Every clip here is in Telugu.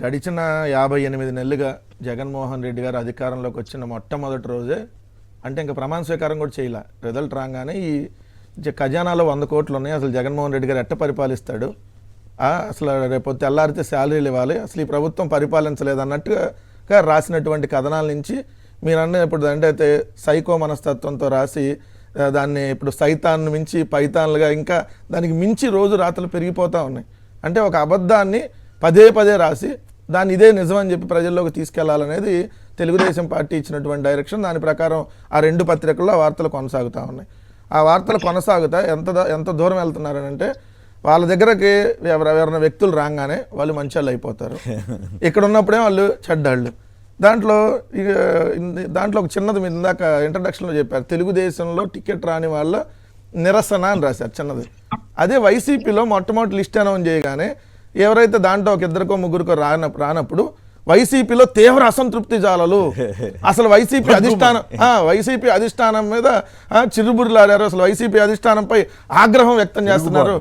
గడిచిన 58 నెలలుగా జగన్మోహన్ రెడ్డి గారు అధికారంలోకి వచ్చిన మొట్టమొదటి రోజే అంటే ఇంకా ప్రమాణ స్వీకారం కూడా చేయలే. రిజల్ట్ రాగానే ఈ ఖజానాలో 100 కోట్లు ఉన్నాయి, అసలు జగన్మోహన్ రెడ్డి గారు ఎట్ట పరిపాలిస్తాడు, అసలు రేపు తెల్లారితే శాలరీలు ఇవ్వాలి, అసలు ఈ ప్రభుత్వం పరిపాలించలేదు అన్నట్టుగా రాసినటువంటి కథనాల నుంచి మీరు అన్న ఇప్పుడు అంటే సైకో మనస్తత్వంతో రాసి దాన్ని ఇప్పుడు సైతాన్ని మించి పైతాన్లుగా ఇంకా దానికి మించి రోజు రాతలు పెరిగిపోతూ ఉన్నాయి. అంటే ఒక అబద్ధాన్ని పదే పదే రాసి దాన్ని ఇదే నిజం అని చెప్పి ప్రజల్లోకి తీసుకెళ్లాలనేది తెలుగుదేశం పార్టీ ఇచ్చినటువంటి డైరెక్షన్. దాని ప్రకారం ఆ 2 పత్రికల్లో వార్తలు కొనసాగుతూ ఉన్నాయి. ఆ వార్తలు కొనసాగుతా ఎంత దూరం వెళ్తున్నారని అంటే వాళ్ళ దగ్గరకి ఎవరైనా వ్యక్తులు రాగానే వాళ్ళు మంచోళ్ళు అయిపోతారు, ఇక్కడ ఉన్నప్పుడే వాళ్ళు చెడ్డాళ్ళు. దాంట్లో ఒక చిన్నది మీరు ఇందాక ఇంట్రడక్షన్లో చెప్పారు, తెలుగుదేశంలో టికెట్ రాని వాళ్ళ నిరసన అని రాశారు చిన్నది. అదే వైసీపీలో మొట్టమొదటి లిస్ట్ అనౌన్స్ చేయగానే ఎవరైతే దాంట్లో ఒక 2కో 3కో రానప్పుడు వైసీపీలో తీవ్ర అసంతృప్తి జాలలు, అసలు వైసీపీ అధిష్టానం మీద చిరుబురులాడారు, అసలు వైసీపీ అధిష్టానంపై ఆగ్రహం వ్యక్తం చేస్తున్నారు,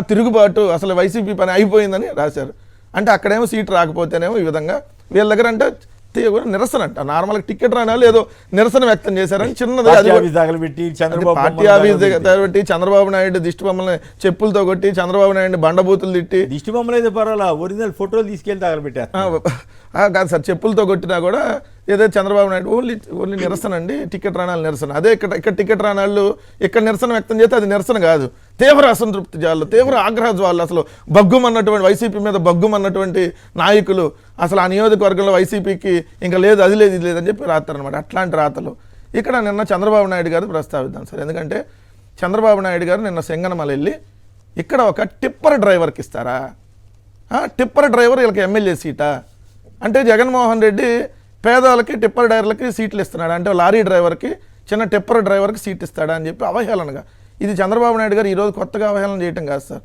తిరుగుబాటు, అసలు వైసీపీ పని అయిపోయిందని రాశారు. అంటే అక్కడేమో సీటు రాకపోతేనేమో ఈ విధంగా వీళ్ళ దగ్గర అంటే నిరసన అంట, నార్మల్గా టికెట్ రాని ఏదో నిరసన వ్యక్తం చేశారని చిన్నది పార్టీ ఆఫీస్ తగలబెట్టి చంద్రబాబు నాయుడు దిష్టి బొమ్మల్ని చెప్పులతో కొట్టి చంద్రబాబు నాయుడు బండబూతులు తిట్టి దిష్టి బొమ్మలు అయితే పర్వాలా ఒరిజినల్ ఫోటోలు తీసుకెళ్ళి తగలబెట్టారు కాదు సార్, చెప్పులతో కొట్టినా కూడా ఏదో చంద్రబాబు నాయుడు ఓన్లీ నిరసన అండి, టికెట్ రానాలు నిరసన. అదే ఇక్కడ టికెట్ రానాళ్ళు ఇక్కడ నిరసన వ్యక్తం చేస్తే అది నిరసన కాదు, తీవ్ర అసంతృప్తి జాలు, తీవ్ర ఆగ్రహ జ్వాళ్ళు, అసలు బగ్గుమన్నటువంటి వైసీపీ మీద బగ్గుమన్నటువంటి నాయకులు, అసలు ఆ నియోజకవర్గంలో వైసీపీకి ఇంకా లేదు అది లేదు ఇది లేదని చెప్పి రాస్తారనమాట. అట్లాంటి రాతలు ఇక్కడ నిన్న చంద్రబాబు నాయుడు గారు ప్రస్తావిద్దాం సార్. ఎందుకంటే చంద్రబాబు నాయుడు గారు నిన్న సింగనమల వెళ్ళి ఇక్కడ ఒక టిప్పర్ డ్రైవర్కి ఇస్తారా, టిప్పర్ డ్రైవర్ వీళ్ళకి ఎమ్మెల్యే సీటా అంటే జగన్మోహన్ రెడ్డి పేదవాళ్ళకి టిప్పర్ డ్రైవర్లకి సీట్లు ఇస్తున్నాడు, అంటే లారీ డ్రైవర్కి చిన్న టిప్పర్ డ్రైవర్కి సీట్ ఇస్తాడా అని చెప్పి అవహేళనగా. ఇది చంద్రబాబు నాయుడు గారు ఈరోజు కొత్తగా అవహేళన చేయటం కాదు సార్.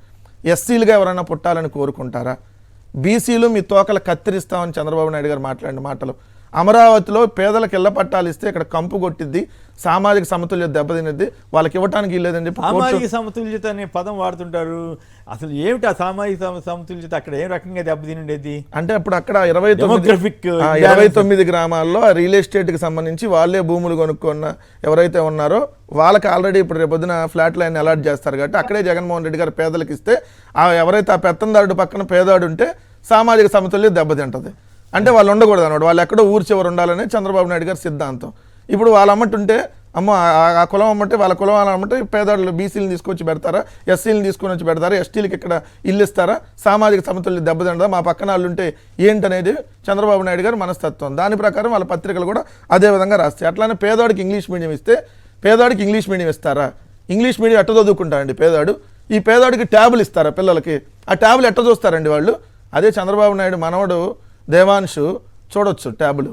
ఎస్సీలుగా ఎవరైనా పుట్టాలని కోరుకుంటారా, బీసీలు మీ తోకలు కత్తిరిస్తామని చంద్రబాబు నాయుడు గారు మాట్లాడిన మాటలు. అమరావతిలో పేదలకు ఇళ్ల పట్టాలు ఇస్తే ఇక్కడ కంపు కొట్టిద్ది, సామాజిక సమతుల్యత దెబ్బతినిద్ది, వాళ్ళకి ఇవ్వటానికి ఇల్లేదని చెప్పి సామాజిక సమతుల్యత అనే పదం వాడుతుంటారు. అసలు ఏమిటి ఆ సామాజిక సమతుల్యత, అక్కడ ఏ రకంగా దెబ్బతినిండేది అంటే అప్పుడు అక్కడ 29 గ్రామాల్లో రియల్ ఎస్టేట్కి సంబంధించి వాళ్ళే భూములు కొనుక్కున్న ఎవరైతే ఉన్నారో వాళ్ళకి ఆల్రెడీ ఇప్పుడు రేపొద్దున ఫ్లాట్ లైన్ అలాట్ చేస్తారు కాబట్టి అక్కడే జగన్మోహన్ రెడ్డి గారు పేదలకు ఇస్తే ఎవరైతే ఆ పెత్తందారుడు పక్కన పేదాడు ఉంటే సామాజిక సమతుల్యత దెబ్బతింటది. అంటే వాళ్ళు ఉండకూడదు అన్నమాట, వాళ్ళు ఎక్కడో ఊరు చివరు ఉండాలని చంద్రబాబు నాయుడు గారి సిద్ధాంతం. ఇప్పుడు వాళ్ళు అమ్మటుంటే అమ్మ ఆ కులం అమ్మంటే వాళ్ళ కులం వాళ్ళు అమ్మంటే పేదవాళ్ళు బీసీలను తీసుకొచ్చి పెడతారా, ఎస్సీలను తీసుకొని వచ్చి పెడతారా, ఎస్టీలకి ఇక్కడ ఇల్లు ఇస్తారా, సామాజిక సమతుల్యత దెబ్బతింటదా, మా పక్కన వాళ్ళు ఉంటే ఏంటనేది చంద్రబాబు నాయుడు గారి మనస్తత్వం. దాని ప్రకారం వాళ్ళ పత్రికలు కూడా అదే విధంగా రాస్తాయి. అట్లానే పేదవాడికి ఇంగ్లీష్ మీడియం ఇస్తే పేదవాడికి ఇంగ్లీష్ మీడియం ఇస్తారా, ఇంగ్లీష్ మీడియం ఎట్ట చదువుకుంటారండి పేదవాడు, ఈ పేదవాడికి ట్యాబులు ఇస్తారా పిల్లలకి, ఆ ట్యాబులు ఎట్ట చూస్తారండి వాళ్ళు. అదే చంద్రబాబు నాయుడు మనవడు దేవాంశు చూడొచ్చు ట్యాబులు,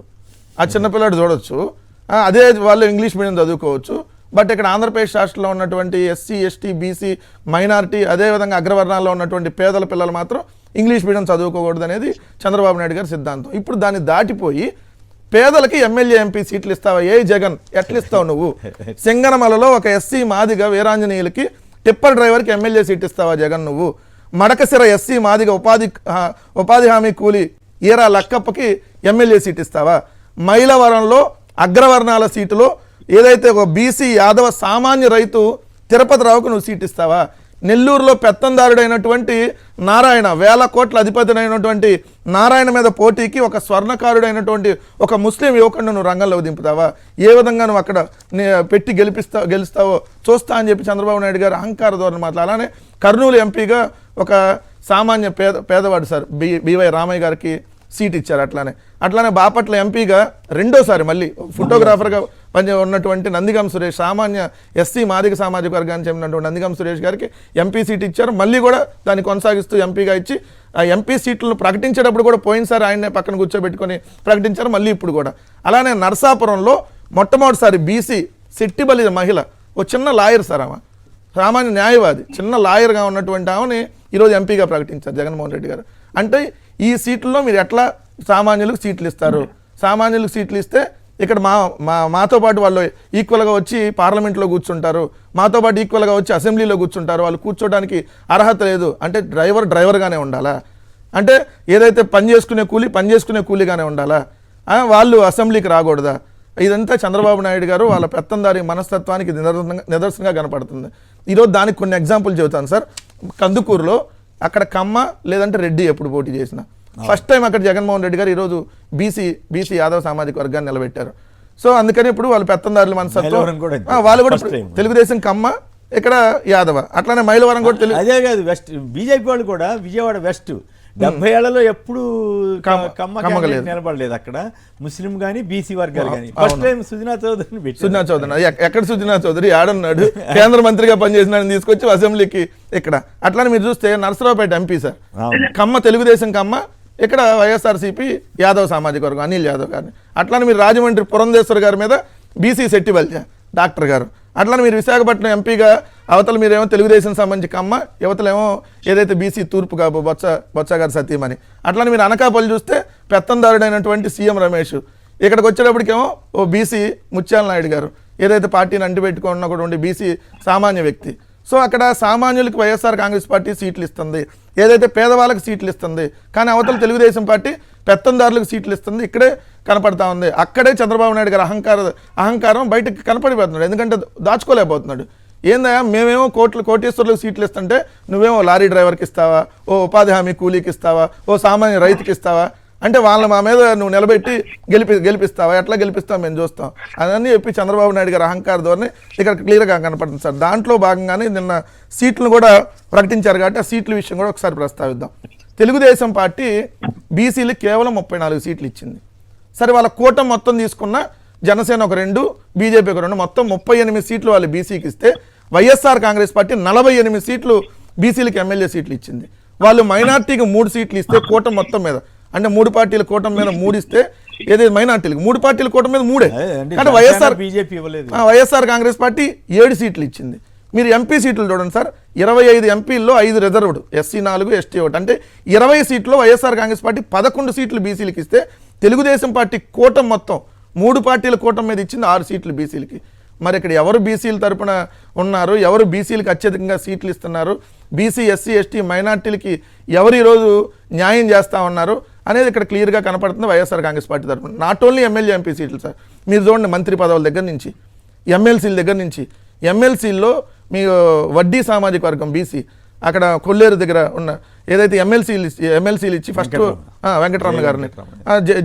ఆ చిన్నపిల్లాడు చూడొచ్చు, అదే వాళ్ళు ఇంగ్లీష్ మీడియం చదువుకోవచ్చు. బట్ ఇక్కడ ఆంధ్రప్రదేశ్ రాష్ట్రంలో ఉన్నటువంటి ఎస్సీ ఎస్టీ బీసీ మైనారిటీ అదేవిధంగా అగ్రవర్ణాల్లో ఉన్నటువంటి పేదల పిల్లలు మాత్రం ఇంగ్లీష్ మీడియం చదువుకోకూడదు అనేది చంద్రబాబు నాయుడు గారి సిద్ధాంతం. ఇప్పుడు దాన్ని దాటిపోయి పేదలకి ఎమ్మెల్యే ఎంపీ సీట్లు ఇస్తావా, ఏ జగన్ ఎట్లా ఇస్తావు నువ్వు, సింగనమలలో ఒక ఎస్సీ మాదిగ వీరాంజనేయులకి టిప్పర్ డ్రైవర్కి ఎమ్మెల్యే సీట్ ఇస్తావా జగన్ నువ్వు, మడకసిర ఎస్సీ మాదిగ ఉపాధి హామీ కూలీ ఈరా లక్కప్పకి ఎమ్మెల్యే సీట్ ఇస్తావా, మైలవరంలో అగ్రవర్ణాల సీటులో ఏదైతే ఒక బీసీ యాదవ సామాన్య రైతు తిరుపతి రావుకు నువ్వు సీట్ ఇస్తావా, నెల్లూరులో పెత్తందారుడైనటువంటి నారాయణ 1000 కోట్ల అధిపతినైనటువంటి నారాయణ మీద పోటీకి ఒక స్వర్ణకారుడైనటువంటి ఒక ముస్లిం యువకుడిని నువ్వు రంగంలోకి దింపుతావా, ఏ విధంగా నువ్వు అక్కడ పెట్టి గెలుస్తావో చూస్తా అని చెప్పి చంద్రబాబు నాయుడు గారు అహంకార ధోరణి మాట్లాడాలి. అలానే కర్నూలు ఎంపీగా ఒక సామాన్య పేదవాడు సార్ బివై రామయ్య గారికి సీట్ ఇచ్చారు. అట్లానే బాపట్ల ఎంపీగా రెండోసారి మళ్ళీ ఫోటోగ్రాఫర్గా ఉన్నటువంటి నందిగం సురేష్ సామాన్య ఎస్సీ మాదిగ సామాజిక వర్గానికి చెందినటువంటి నందిగం సురేష్ గారికి ఎంపీ సీట్ ఇచ్చారు. మళ్ళీ కూడా దాన్ని కొనసాగిస్తూ ఎంపీగా ఇచ్చి ఆ ఎంపీ సీట్లను ప్రకటించేటప్పుడు కూడా పోయినసారి ఆయన్నే పక్కన కూర్చోబెట్టుకొని ప్రకటించారు, మళ్ళీ ఇప్పుడు కూడా. అలానే నరసాపురంలో మొట్టమొదటిసారి బీసీ సెట్టిబలి మహిళ ఓ చిన్న లాయర్ సార్, ఆమె సామాన్య న్యాయవాది చిన్న లాయర్గా ఉన్నటువంటి ఆమెని ఈరోజు ఎంపీగా ప్రకటించారు జగన్మోహన్ రెడ్డి గారు. అంటే ఈ సీట్లలో మీరు ఎట్లా సామాన్యులకు సీట్లు ఇస్తారు, సామాన్యులకు సీట్లు ఇస్తే ఇక్కడ మాతో పాటు వాళ్ళు ఈక్వల్గా వచ్చి పార్లమెంట్లో కూర్చుంటారు, మాతో పాటు ఈక్వల్గా వచ్చి అసెంబ్లీలో కూర్చుంటారు, వాళ్ళు కూర్చోడానికి అర్హత లేదు అంటే డ్రైవర్గానే ఉండాలా, అంటే ఏదైతే పని చేసుకునే కూలీగానే ఉండాలా? వాళ్ళు అసెంబ్లీకి రాకూడదా? ఇదంతా చంద్రబాబు నాయుడు గారు వాళ్ళ పెత్తందారి మనస్తత్వానికి నిదర్శనంగా కనపడుతుంది. ఈరోజు దానికి కొన్ని ఎగ్జాంపుల్ చెబుతాను సార్. కందుకూరులో అక్కడ కమ్మ లేదంటే రెడ్డి ఎప్పుడు పోటీ చేసిన ఫస్ట్ టైం అక్కడ జగన్మోహన్ రెడ్డి గారు ఈరోజు బీసీ యాదవ సామాజిక వర్గాన్ని నిలబెట్టారు. సో అందుకని ఇప్పుడు వాళ్ళు పెత్తందారుల మనస్తత్వం వాళ్ళు కూడా తెలుగుదేశం కమ్మ, ఇక్కడ యాదవ, అట్లానే మైలవరం కూడా అదే కాదు. వెస్ట్ బీజేపీ వాళ్ళు కూడా విజయవాడ వెస్ట్ 70 ఏళ్లలో ఎప్పుడు కమ్మ నిలబడలేదు అక్కడ, ముస్లిం గానీ బీసీ వర్గాలు కానీ. ఫస్ట్ టైం సుజనా చౌదరి ఎక్కడ సుజనా చౌదరి ఆడన్నాడు, కేంద్ర మంత్రిగా పనిచేసినాడని తీసుకొచ్చి అసెంబ్లీకి ఇక్కడ. అట్లానే మీరు చూస్తే నరసరావుపేట ఎంపీ సార్ కమ్మ, తెలుగుదేశం కమ్మ, ఇక్కడ వైఎస్ఆర్సీపీ యాదవ్ సామాజిక వర్గం అనిల్ యాదవ్ గారిని. అట్లానే మీరు రాజమండ్రి పురంధేశ్వర్ గారి మీద బీసీ శెట్టిబల్జ డాక్టర్ గారు. అట్లా మీరు విశాఖపట్నం ఎంపీగా అవతల మీరేమో తెలుగుదేశం సంబంధించి కమ్మ, యువతలేమో ఏదైతే బీసీ తూర్పు కాబో బొత్స గారి సతీమణి. అట్లా మీరు అనకాపల్లి చూస్తే పెత్తందారుడైనటువంటి సీఎం రమేష్. ఇక్కడికి వచ్చేటప్పటికేమో ఓ బీసీ ముత్యాల నాయుడు గారు, ఏదైతే పార్టీని అంటిపెట్టుకున్న కూడా ఉండి బీసీ సామాన్య వ్యక్తి. సో అక్కడ సామాన్యులకు వైఎస్ఆర్ కాంగ్రెస్ పార్టీ సీట్లు ఇస్తుంది, ఏదైతే పేదవాళ్ళకి సీట్లు ఇస్తుంది. కానీ అవతల తెలుగుదేశం పార్టీ పెత్తందారులకు సీట్లు ఇస్తుంది. ఇక్కడే కనపడతా ఉంది. అక్కడే చంద్రబాబు నాయుడు గారు అహంకారం బయటకు కనపడిపోతున్నాడు. ఎందుకంటే దాచుకోలేకపోతున్నాడు. ఏందయ్యా మేమేమో కోటీశ్వరులకు సీట్లు ఇస్తుంటే నువ్వేమో లారీ డ్రైవర్కి ఇస్తావా, ఓ ఉపాధి హామీ కూలీకి ఇస్తావా, ఓ సామాన్య రైతుకి ఇస్తావా? అంటే వాళ్ళని మా మీద నువ్వు నిలబెట్టి గెలిపిస్తావా? ఎట్లా గెలిపిస్తావు మేము చూస్తాం అని చెప్పి చంద్రబాబు నాయుడు గారు అహంకార ధోరణి ఇక్కడ క్లియర్గా కనపడుతుంది సార్. దాంట్లో భాగంగానే నిన్న సీట్లను కూడా ప్రకటించారు కాబట్టి ఆ సీట్ల విషయం కూడా ఒకసారి ప్రస్తావిద్దాం. తెలుగుదేశం పార్టీ బీసీలకు కేవలం 34 సీట్లు ఇచ్చింది. సరే వాళ్ళ కూటమి మొత్తం తీసుకున్న జనసేన ఒక 2, బీజేపీ ఒక 2, మొత్తం 38 సీట్లు వాళ్ళు బీసీకి ఇస్తే వైఎస్ఆర్ కాంగ్రెస్ పార్టీ 48 సీట్లు బీసీలకు ఎమ్మెల్యే సీట్లు ఇచ్చింది. వాళ్ళు మైనార్టీకి 3 సీట్లు ఇస్తే కూటమి మొత్తం మీద, అంటే 3 పార్టీల కూటమి మీద 3 ఇస్తే ఏదైతే మైనార్టీలకు 3 పార్టీల కూటమి మీద 3. అంటే వైఎస్ఆర్ కాంగ్రెస్ పార్టీ 7 సీట్లు ఇచ్చింది. మీరు ఎంపీ సీట్లు చూడండి సార్, 25 ఎంపీల్లో 5 రిజర్వ్డ్, ఎస్సీ 4, ఎస్టీ 1, అంటే 20 సీట్లు వైఎస్ఆర్ కాంగ్రెస్ పార్టీ 11 సీట్లు బీసీలకు ఇస్తే తెలుగుదేశం పార్టీ కూటమి మొత్తం 3 పార్టీల కూటమి మీద ఇచ్చింది 6 సీట్లు బీసీలకి. మరి ఇక్కడ ఎవరు బీసీల తరపున ఉన్నారు, ఎవరు బీసీలకు అత్యధికంగా సీట్లు ఇస్తున్నారు, బీసీ ఎస్సీ ఎస్టీ మైనార్టీలకి ఎవరు ఈరోజు న్యాయం చేస్తూ ఉన్నారు అనేది ఇక్కడ క్లియర్గా కనపడుతుంది వైఎస్ఆర్ కాంగ్రెస్ పార్టీ తరపున. నాట్ ఓన్లీ ఎమ్మెల్యే ఎంపీ సీట్లు సార్, మీరు చూడండి మంత్రి పదవుల దగ్గర నుంచి ఎమ్మెల్సీల దగ్గర నుంచి. ఎమ్మెల్సీల్లో మీ వడ్డీ సామాజిక వర్గం బీసీ అక్కడ కొల్లేరు దగ్గర ఉన్న ఏదైతే ఎమ్మెల్సీలు ఇచ్చి ఫస్ట్ వెంకటరమణ గారిని,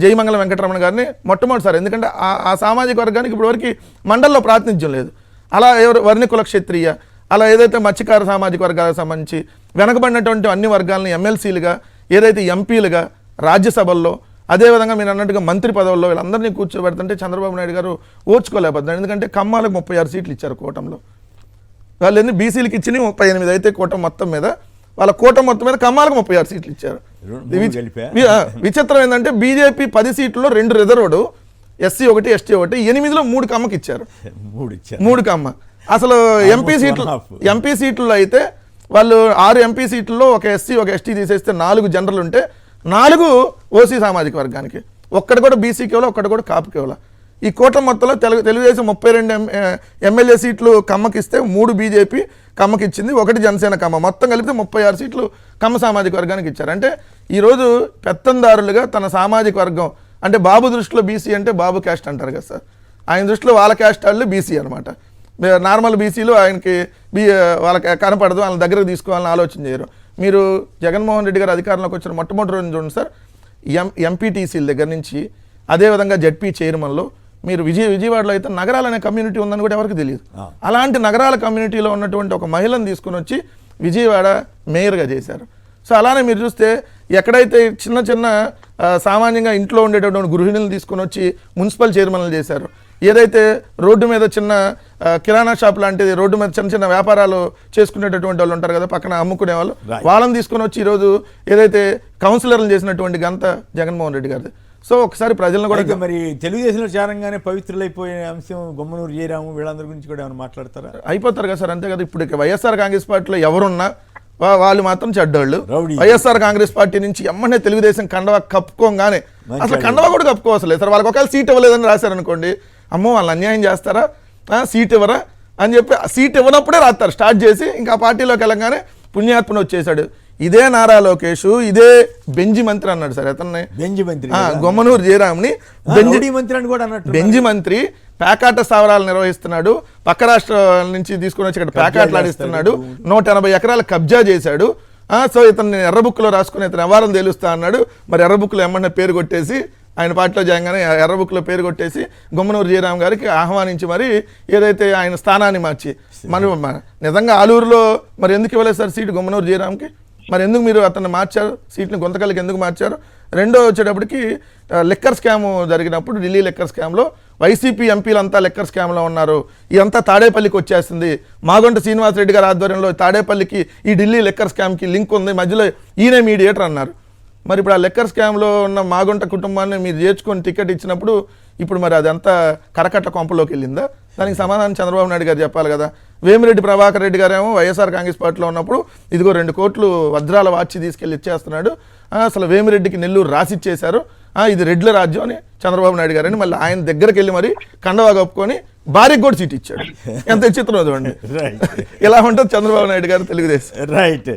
జయమంగళం వెంకటరమణ గారిని మొట్టమొదటిసారి, ఎందుకంటే ఆ సామాజిక వర్గానికి ఇప్పటివరకు మండల్లో ప్రాతినిధ్యం లేదు. అలా వర్ణి కుల క్షత్రియ, అలా ఏదైతే మత్స్యకార సామాజిక వర్గాలకు సంబంధించి వెనకబడినటువంటి అన్ని వర్గాలని ఎమ్మెల్సీలుగా, ఏదైతే ఎంపీలుగా రాజ్యసభల్లో, అదేవిధంగా మీరు అన్నట్టుగా మంత్రి పదవుల్లో వీళ్ళందరినీ కూర్చోబెడుతుంటే చంద్రబాబు నాయుడు గారు ఓర్చుకోలేకపోతున్నారు. ఎందుకంటే కమ్మాలకు 36 సీట్లు ఇచ్చారు కూటమిలో. వాళ్ళు ఎన్ని బీసీలకు ఇచ్చినాయి 38 అయితే కూటమి మొత్తం మీద, వాళ్ళ కూటమి మొత్తం మీద కమ్మాలకు 36 సీట్లు ఇచ్చారు. విచిత్రం ఏంటంటే బీజేపీ 10 సీట్లలో 2 రిజర్వ్డ్, ఎస్సీ 1, ఎస్టీ 1, 8లో 3 కమ్మకి ఇచ్చారు. 3 కమ్మ. అసలు ఎంపీ సీట్లలో అయితే వాళ్ళు 6 ఎంపీ సీట్లలో ఒక ఎస్సీ ఒక ఎస్టీ తీసేస్తే 4 జనరల్ ఉంటే 4 ఓసీ సామాజిక వర్గానికి, ఒక్కటి కూడా బీసీకి ఇవ్వాలి, ఒక్కటి కూడా కాపుకి ఇవ్వాలి. ఈ కూటమి మొత్తంలో తెలుగుదేశం 32 ఎమ్మెల్యే సీట్లు కమ్మకిస్తే 3 బీజేపీ కమ్మకి ఇచ్చింది, 1 జనసేన కమ్మ, మొత్తం కలిపితే 36 సీట్లు కమ్మ సామాజిక వర్గానికి ఇచ్చారు. అంటే ఈరోజు పెత్తందారులుగా తన సామాజిక వర్గం, అంటే బాబు దృష్టిలో బీసీ అంటే బాబు క్యాస్ట్ అంటారు కదా సార్, ఆయన దృష్టిలో వాళ్ళ క్యాస్ట్ వాళ్ళు బీసీ అనమాట. నార్మల్ బీసీలు ఆయనకి వాళ్ళకి కనపడదు, వాళ్ళ దగ్గరకు తీసుకోవాలని ఆలోచన చేయరు. మీరు జగన్మోహన్ రెడ్డి గారు అధికారంలోకి వచ్చిన మొట్టమొదటి రోజు చూడండి సార్, ఎంపీటీసీల దగ్గర నుంచి అదేవిధంగా జడ్పీ చైర్మన్లో మీరు విజయవాడలో అయితే నగరాలు అనే కమ్యూనిటీ ఉందని కూడా ఎవరికి తెలియదు. అలాంటి నగరాల కమ్యూనిటీలో ఉన్నటువంటి ఒక మహిళను తీసుకుని వచ్చి విజయవాడ మేయర్గా చేశారు. సో అలానే మీరు చూస్తే ఎక్కడైతే చిన్న చిన్న సామాన్యంగా ఇంట్లో ఉండేటటువంటి గృహిణులను తీసుకుని వచ్చి మున్సిపల్ చైర్మన్లు చేశారు, ఏదైతే రోడ్డు మీద చిన్న కిరాణా షాప్ లాంటిది రోడ్డు మీద చిన్న చిన్న వ్యాపారాలు చేసుకునేటటువంటి వాళ్ళు ఉంటారు కదా పక్కన అమ్ముకునే వాళ్ళు, వాళ్ళని తీసుకొని వచ్చి ఈరోజు ఏదైతే కౌన్సిలర్లు చేసినటువంటి ఘనత జగన్మోహన్ రెడ్డి గారిది. సో ఒకసారి ప్రజలను కూడా మరి తెలుగుదేశంలో చేరంగానే పవిత్రులైపోయిన అంశం గొమ్మనూరు జయరాము వీళ్ళందరి గురించి కూడా ఏమైనా మాట్లాడతారా? అయిపోతారు కదా సార్, అంతే కదా. ఇప్పుడు వైఎస్ఆర్ కాంగ్రెస్ పార్టీలో ఎవరున్నా వాళ్ళు మాత్రం చెడ్డోళ్ళు. వైఎస్ఆర్ కాంగ్రెస్ పార్టీ నుంచి ఎమ్మనే తెలుగుదేశం కండవా కప్పుకోగానే, అసలు కండవా కూడా కప్పుకోవసలేదు సార్. వాళ్ళకి ఒకవేళ సీట్ ఇవ్వలేదని రాశారనుకోండి, అమ్మో వాళ్ళు అన్యాయం చేస్తారా, సీట్ ఇవ్వరా అని చెప్పి సీట్ ఇవ్వనప్పుడే రాస్తారు స్టార్ట్ చేసి, ఇంకా ఆ పార్టీలోకి వెళ్ళగానే పుణ్యాత్ముడు వచ్చేసాడు. ఇదే నారా లోకేష్ ఇదే బెంజి మంత్రి అన్నాడు సార్ అతన్ని, బెంజి మంత్రి గొమ్మనూరు జయరాంని బెంజి మంత్రి అని కూడా అన్నట్టు. బెంజి మంత్రి పేకాట స్థావరాలు నిర్వహిస్తున్నాడు, పక్క రాష్ట్రాల నుంచి తీసుకుని వచ్చి ఇక్కడ పేకాట్లు ఆడిస్తున్నాడు, 180 ఎకరాలు కబ్జా చేశాడు. సో ఇతన్ని ఎర్రబుక్లో రాసుకుని ఇతను వ్యవహారం తేలుస్తా అన్నాడు. మరి ఎర్రబుక్లో ఏమన్నా పేరు కొట్టేసి ఆయన పార్టీలో చేయగానే ఎర్రబుక్లో పేరు కొట్టేసి గుమ్మనూరు జయరాం గారికి ఆహ్వానించి మరి ఏదైతే ఆయన స్థానాన్ని మార్చి నిజంగా ఆలూరులో మరి ఎందుకు ఇవ్వలేదు సార్ సీటు గుమ్మనూరు జయరాంకి? మరి ఎందుకు మీరు అతన్ని మార్చారు, సీట్ని గుంతకల్లికి ఎందుకు మార్చారు? రెండో వచ్చేటప్పటికి లిక్కర్ స్కామ్ జరిగినప్పుడు ఢిల్లీ లిక్కర్ స్కామ్లో వైసీపీ ఎంపీలంతా లిక్కర్ స్కామ్లో ఉన్నారు, ఇదంతా తాడేపల్లికి వచ్చేస్తుంది, మాగొంట శ్రీనివాసరెడ్డి గారి ఆధ్వర్యంలో తాడేపల్లికి ఈ ఢిల్లీ లిక్కర్ స్కామ్కి లింక్ ఉంది, మధ్యలో ఈయనే మీడియేటర్ అన్నారు. మరి ఇప్పుడు ఆ లిక్కర్ స్కామ్లో ఉన్న మాగొంట కుటుంబాన్ని మీరు చేర్చుకొని టికెట్ ఇచ్చినప్పుడు ఇప్పుడు మరి అదంతా కరకట్ట కొంపలోకి వెళ్ళిందా? దానికి సమాధానం చంద్రబాబు నాయుడు గారు చెప్పాలి కదా. వేమిరెడ్డి ప్రభాకర్ రెడ్డి గారేమో వైఎస్ఆర్ కాంగ్రెస్ పార్టీలో ఉన్నప్పుడు ఇదిగో 2 కోట్లు వజ్రాల వాచి తీసుకెళ్ళి ఇచ్చేస్తున్నాడు, అసలు వేమిరెడ్డికి నెల్లూరు రాసిచ్చేశారు, ఇది రెడ్ల రాజ్యం అని చంద్రబాబు నాయుడు గారని మళ్ళీ ఆయన దగ్గరికి వెళ్ళి మరి కండవా కప్పుకొని భార్యకు కూడా సీట్ ఇచ్చాడు. ఎంత చిత్రం చూడండి. ఇలా ఉంటుంది చంద్రబాబు నాయుడు గారు తెలుగుదేశం. రైట్.